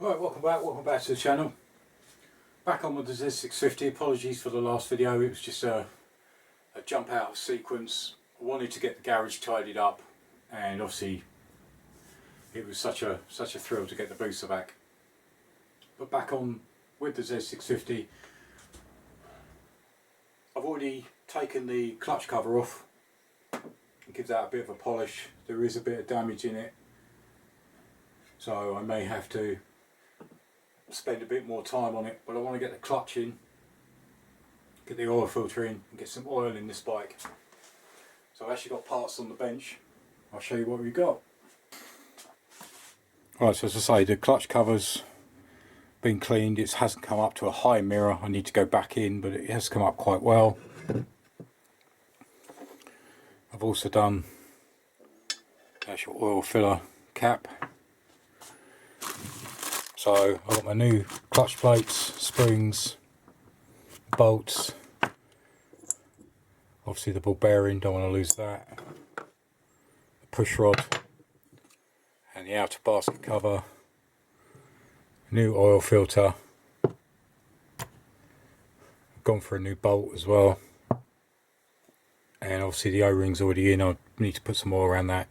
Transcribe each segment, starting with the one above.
Right, welcome back to the channel. Back on with the Z650. Apologies for the last video, it was just a jump out of sequence. I wanted to get the garage tidied up, and obviously it was such a thrill to get the booster back. But back on with the Z650, I've already taken the clutch cover off and give that a bit of a polish. There is a bit of damage in it, so I may have to spend a bit more time on it, but I want to get the clutch in, get the oil filter in, and get some oil in this bike. So I've actually got parts on the bench. I'll show you what we've got. Right, so as I say, the clutch cover's been cleaned. It hasn't come up to a high mirror. I need to go back in, but it has come up quite well. I've also done the actual oil filler cap. So I've got my new clutch plates, springs, bolts, obviously the ball bearing, don't want to lose that, the push rod and the outer basket cover, new oil filter, I've gone for a new bolt as well, and obviously the O-ring's already in. I need to put some more around that,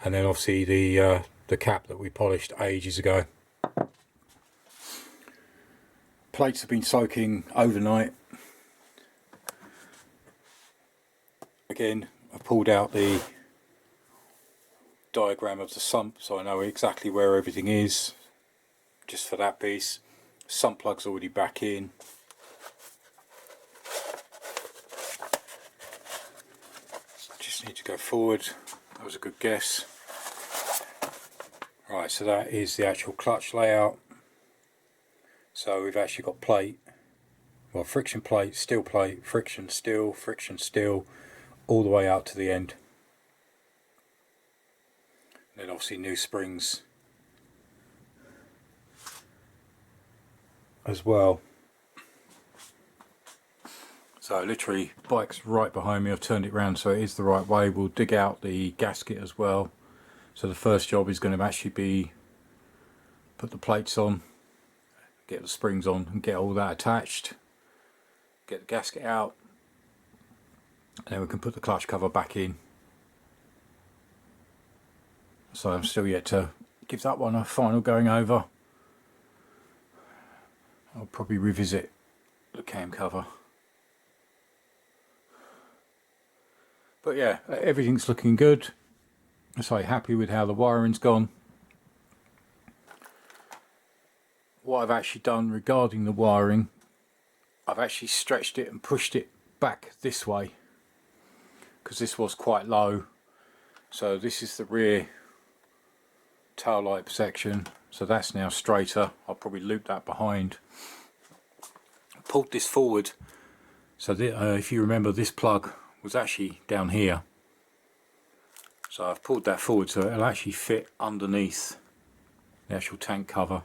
and then obviously the cap that we polished ages ago. Plates have been soaking overnight. Again, I pulled out the diagram of the sump, so I know exactly where everything is, just for that piece. Sump plug's already back in. Just need to go forward. That was a good guess. Right, so that is the actual clutch layout. So we've actually got plate, well, friction plate, steel plate, friction steel, all the way out to the end. And then obviously new springs as well. So literally, bike's right behind me. I've turned it around so it is the right way. We'll dig out the gasket as well. So the first job is going to actually be put the plates on, get the springs on and get all that attached, get the gasket out, and then we can put the clutch cover back in. So I'm still yet to give that one a final going over. I'll probably revisit the cam cover. But yeah, everything's looking good. So happy with how the wiring's gone. What I've actually done regarding the wiring, I've actually stretched it and pushed it back this way because this was quite low. So this is the rear tail light section, so that's now straighter. I'll probably loop that behind. I pulled this forward, so if you remember, this plug was actually down here, so I've pulled that forward so it'll actually fit underneath the actual tank cover.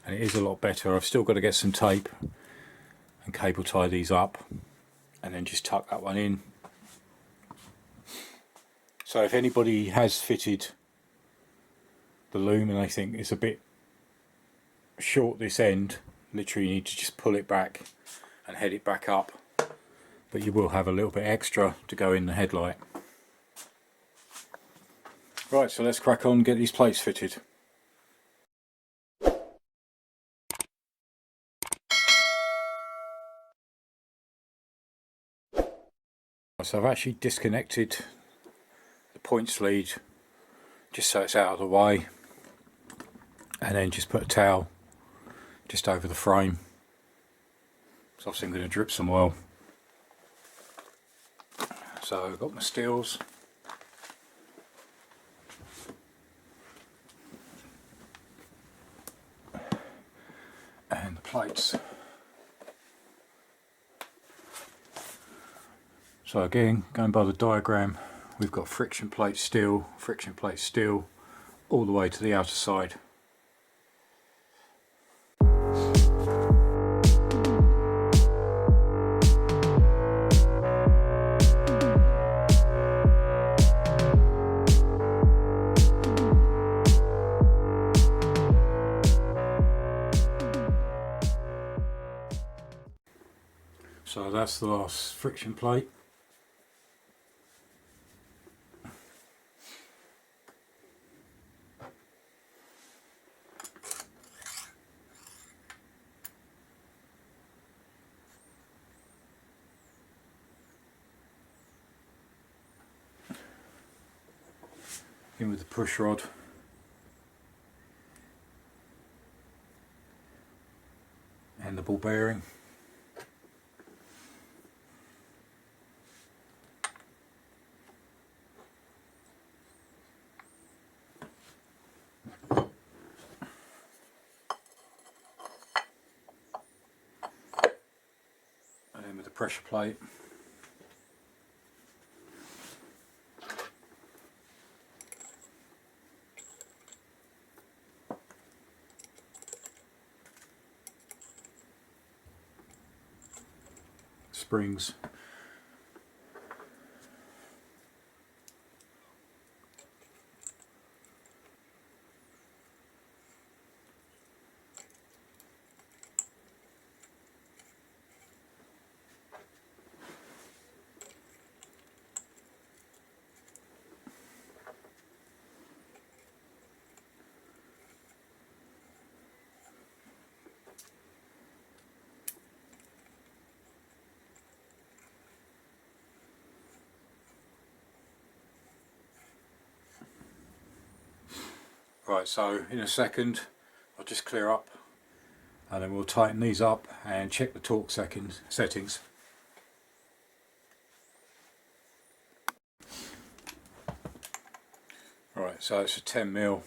And it is a lot better. I've still got to get some tape and cable tie these up and then just tuck that one in. So if anybody has fitted the loom and they think it's a bit short this end, literally you need to just pull it back and head it back up, but you will have a little bit extra to go in the headlight. Right, so let's crack on and get these plates fitted. So I've actually disconnected the points lead just so it's out of the way, and then just put a towel just over the frame. So obviously I'm going to drip some oil. So I've got my steels. And the plates. So again, going by the diagram, we've got friction plate steel, all the way to the outer side. that's the last friction plate. In with the push rod. And the ball bearing. And then with the pressure plate. Springs. Right, so in a second I'll just clear up and then we'll tighten these up and check the torque settings. Right, so it's a 10mm.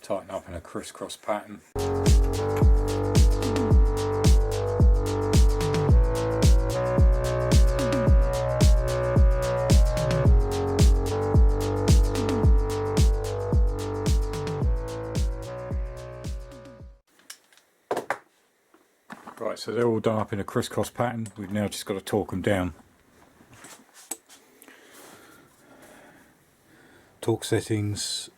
Tighten up in a crisscross pattern. Right, so they're all done up in a crisscross pattern. We've now just got to torque them down. Torque settings.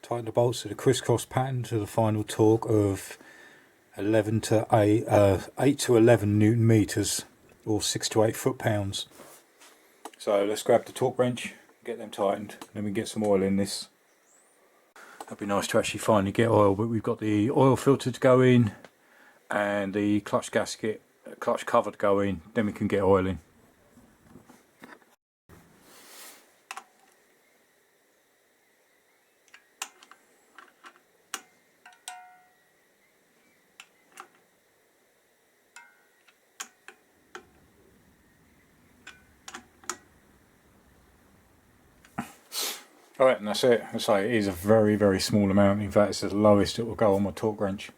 Tighten the bolts to the crisscross pattern to the final torque of 8 to 11 Newton meters, or 6 to 8 foot-pounds. So let's grab the torque wrench, get them tightened, then we can get some oil in this. That'd be nice to actually finally get oil, but we've got the oil filter to go in and the clutch gasket, clutch cover to go in, then we can get oil in. Alright, and that's it. So it is a very, very small amount. In fact, it's the lowest it will go on my torque wrench.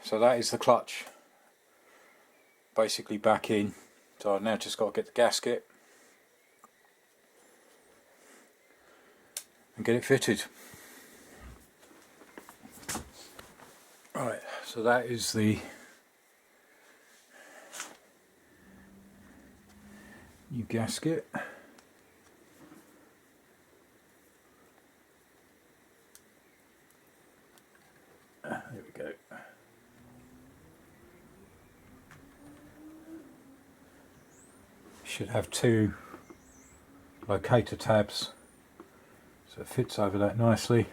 So that is the clutch basically back in. So I've now just got to get the gasket and get it fitted. Right, so that is the new gasket. There we go. Should have two locator tabs, so it fits over that nicely.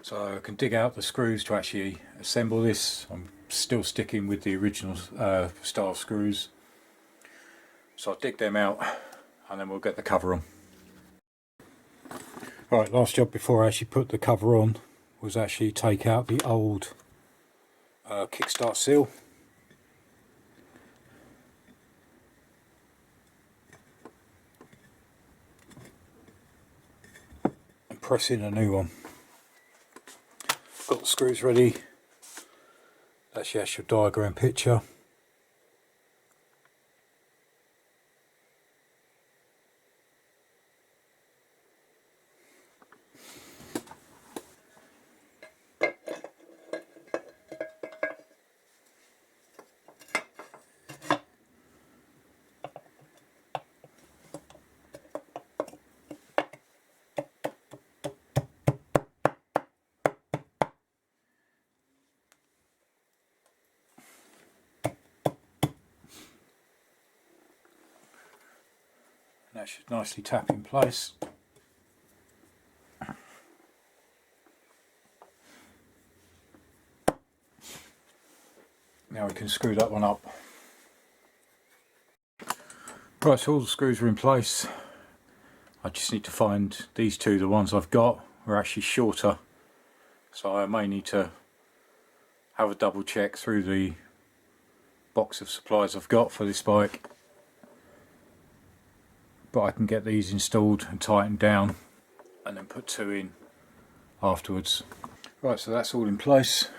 So I can dig out the screws to actually assemble this. I'm still sticking with the original style screws. So I'll dig them out and then we'll get the cover on. Alright, last job before I actually put the cover on was actually take out the old kickstart seal. And press in a new one. Got the screws ready. That's the actual diagram picture. that should nicely tap in place. Now we can screw that one up. Right, so all the screws are in place. I just need to find these two, the ones I've got, are actually shorter. So I may need to have a double check through the box of supplies I've got for this bike. But I can get these installed and tightened down and then put two in afterwards. Right, so that's all in place.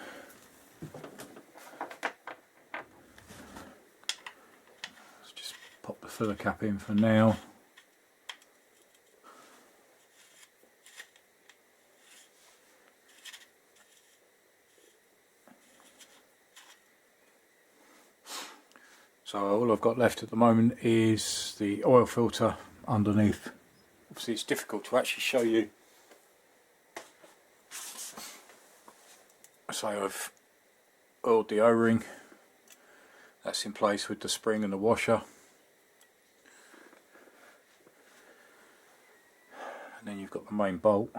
Let's just pop the filler cap in for now. So all I've got left at the moment is the oil filter underneath. Obviously it's difficult to actually show you. So I've oiled the O-ring. That's in place with the spring and the washer. And then you've got the main bolt.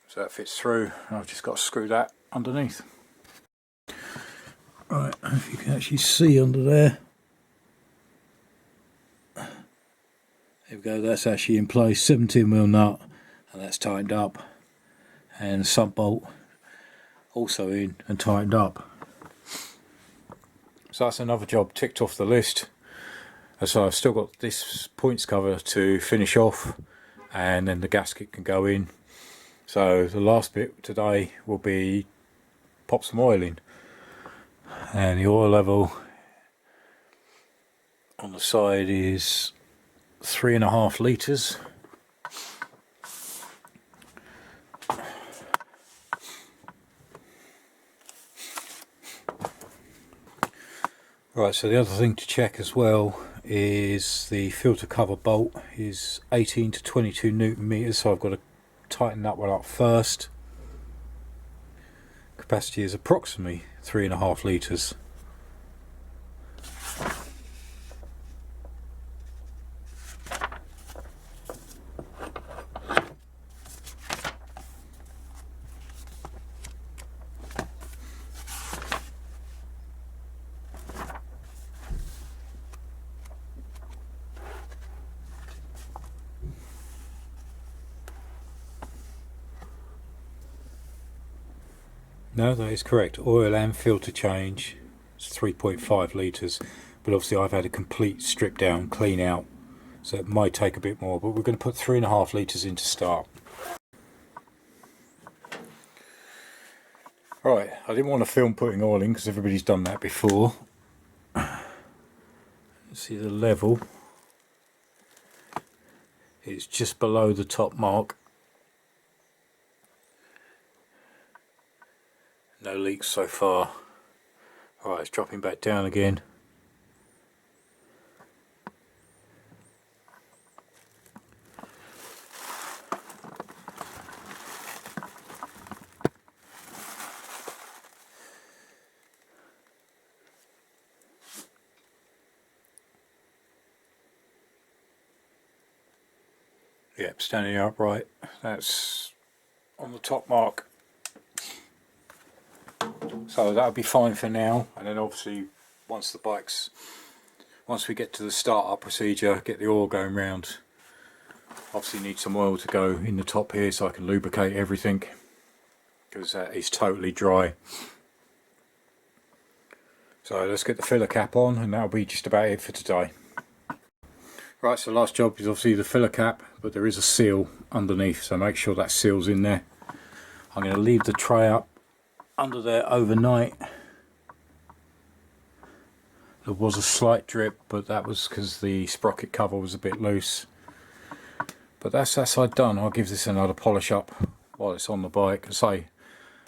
So that fits through. I've just got to screw that underneath. Right, if you can actually see under there. There we go, that's actually in place. 17mm nut, and that's tightened up. And the sump bolt also in and tightened up. So that's another job ticked off the list. So I've still got this points cover to finish off, and then the gasket can go in. So the last bit today will be pop some oil in, and the oil level on the side is 3.5 litres. Right, so the other thing to check as well is the filter cover bolt is 18 to 22 Newton meters, so I've got to tighten that one up first. Capacity is approximately 3.5 litres. No, that is correct. Oil and filter change. It's 3.5 litres, but obviously I've had a complete strip down, clean out, so it might take a bit more, but we're going to put 3.5 litres in to start. Right, I didn't want to film putting oil in because everybody's done that before. See the level, it's just below the top mark. No leaks so far. Alright, it's dropping back down again. Yep, standing upright. That's on the top mark. So that'll be fine for now, and then obviously once we get to the start-up procedure, get the oil going round, obviously need some oil to go in the top here so I can lubricate everything, because that is totally dry. So let's get the filler cap on, and that'll be just about it for today. Right, so the last job is obviously the filler cap, but there is a seal underneath, so make sure that seal's in there. I'm going to leave the tray up under there overnight. There was a slight drip, but that was because the sprocket cover was a bit loose. But that's that side done. I'll give this another polish up while it's on the bike. I say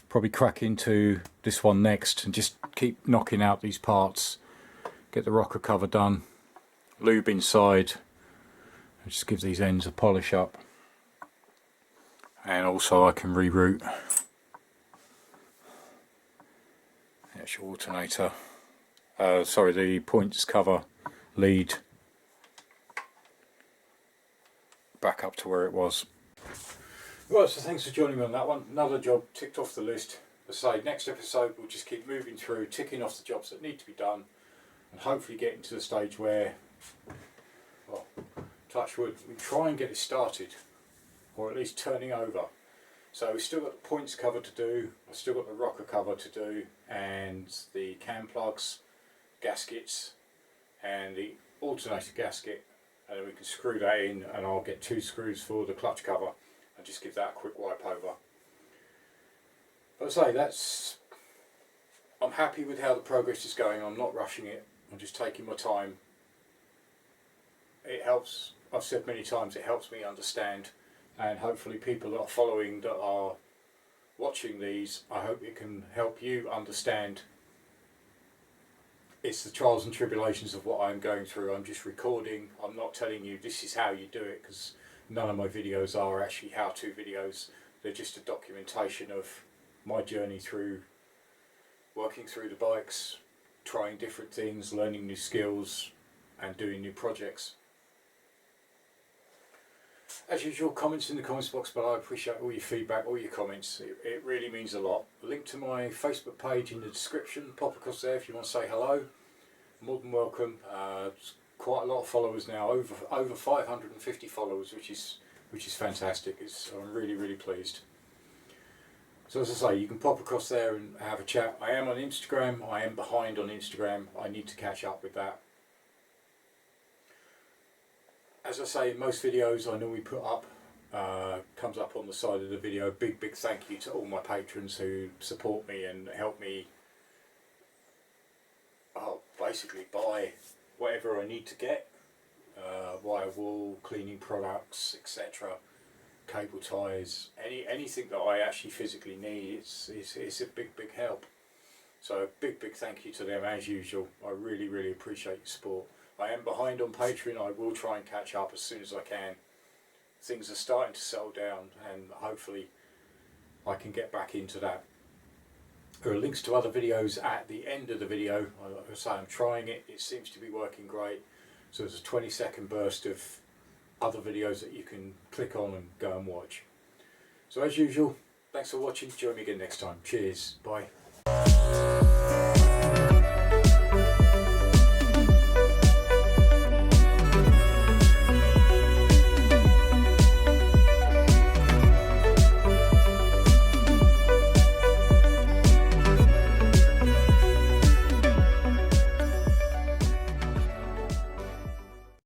probably crack into this one next and just keep knocking out these parts, get the rocker cover done, lube inside, and just give these ends a polish up. And also I can reroute the actual alternator, sorry, the points cover lead back up to where it was. Right, so thanks for joining me on that one. Another job ticked off the list. As I say, next episode we'll just keep moving through, ticking off the jobs that need to be done, and hopefully getting to the stage where, well, touch wood, we try and get it started, or at least turning over. So we've still got the points cover to do, I've still got the rocker cover to do, and the cam plugs, gaskets, and the alternator gasket, and then we can screw that in, and I'll get 2 screws for the clutch cover and just give that a quick wipe over. But I say, I'm happy with how the progress is going. I'm not rushing it, I'm just taking my time. It helps, I've said many times, it helps me understand, and hopefully people that are following, that are watching these, I hope it can help you understand. It's the trials and tribulations of what I'm going through. I'm just recording, I'm not telling you this is how you do it, because none of my videos are actually how-to videos. They're just a documentation of my journey through working through the bikes, trying different things, learning new skills and doing new projects. As usual, comments in the comments box below. I appreciate all your feedback, all your comments. It really means a lot. Link to my Facebook page in the description. Pop across there if you want to say hello. More than welcome. Quite a lot of followers now, over 550 followers, which is fantastic. I'm really pleased. So as I say, you can pop across there and have a chat. I am on Instagram. I am behind on Instagram. I need to catch up with that. As I say, in most videos I normally put up, comes up on the side of the video, big thank you to all my patrons who support me and help me basically buy whatever I need to get, wire wool, cleaning products, etc., cable ties, anything that I actually physically need. It's a big help. So big thank you to them as usual. I really appreciate your support. I am behind on Patreon. I will try and catch up as soon as I can. Things are starting to settle down, and hopefully I can get back into that. There are links to other videos at the end of the video. Like I say, I'm trying it. It seems to be working great. So there's a 20-second burst of other videos that you can click on and go and watch. So as usual, thanks for watching. Join me again next time. Cheers. Bye.